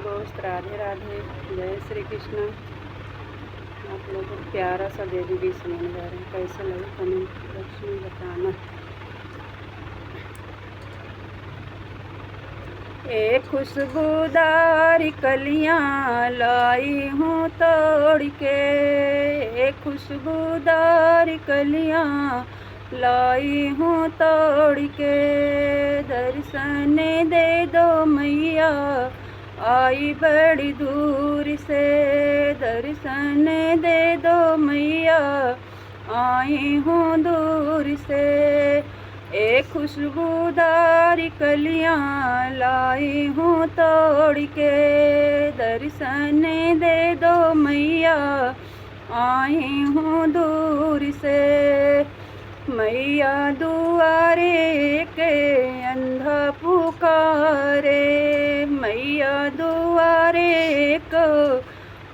दोस्त, राधे राधे, जय श्री कृष्ण। आप लोगों को प्यारा सा बेबी भी सुनाने जा रहे हैं, कैसा लगे कमेंट बॉक्स में बताना। एक खुशबूदार कलियां लाई हूँ तोड़ के, एक खुशबूदार कलियां लाई हूँ तोड़ के, दर्शन दे दो मैया आई बड़ी दूर से, दर्शन दे दो मैया आई हूँ दूर से। एक खुशबूदार कलियां लाई हूँ तोड़ के, दर्शन दे दो मैया आई हूँ दूर से। मैया दुआरे के अंधा पुकारे, मैया दुआरे को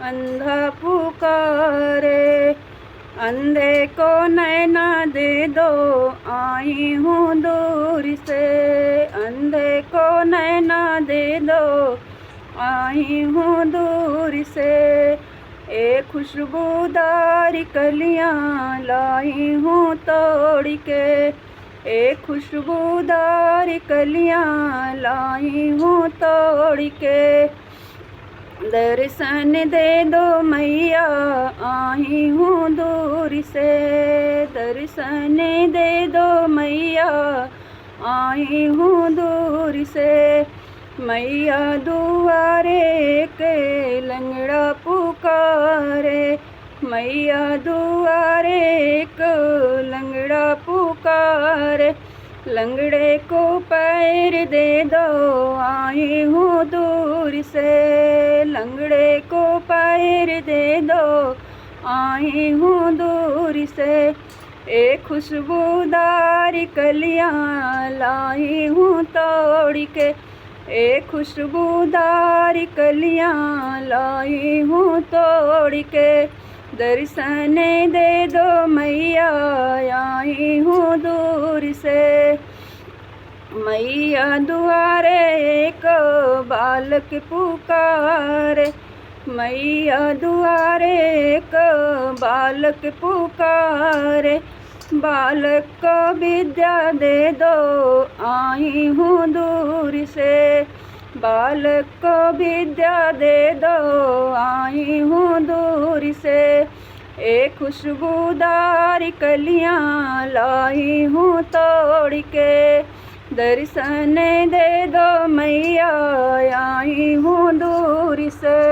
अंधा पुकारे, अंधे को नैना दे दो आई हूँ दूर से, अंधे को नैना दे दो आई हूँ दूर से। एक खुशबूदार कलियां लाई हूँ तोड़ के, एक खुशबूदार कलियां लाई हूँ तोड़ के, दर्शन दे दो मैया आई हूँ दूर से, दर्शन दे दो मैया आई हूँ दूर से। मैया दुआरे के लंगड़ा पुकारे, मैया दुआरे को लंगड़ा पुकारे, लंगड़े को पैर दे दो आई हूँ दूर से, लंगड़े को पैर दे दो आई हूँ दूर से। एक खुशबूदार कलियां लाई हूँ तोड़ के, एक खुशबूदार कलियां लाई हूँ तोड़ के, दर्शन दे दो मैया आई हूँ दूर से। मैया दुआरे एक बालक पुकारे, मैया दुआरे एक बालक पुकारे, बालक को विद्या दे दो आई हूँ दूर से, बालक को विद्या दे दो आई हूँ दूर से। एक खुशबूदार कलियां लाई हूँ तोड़ के, दर्शन दे दो मैया आई हूँ दूर से।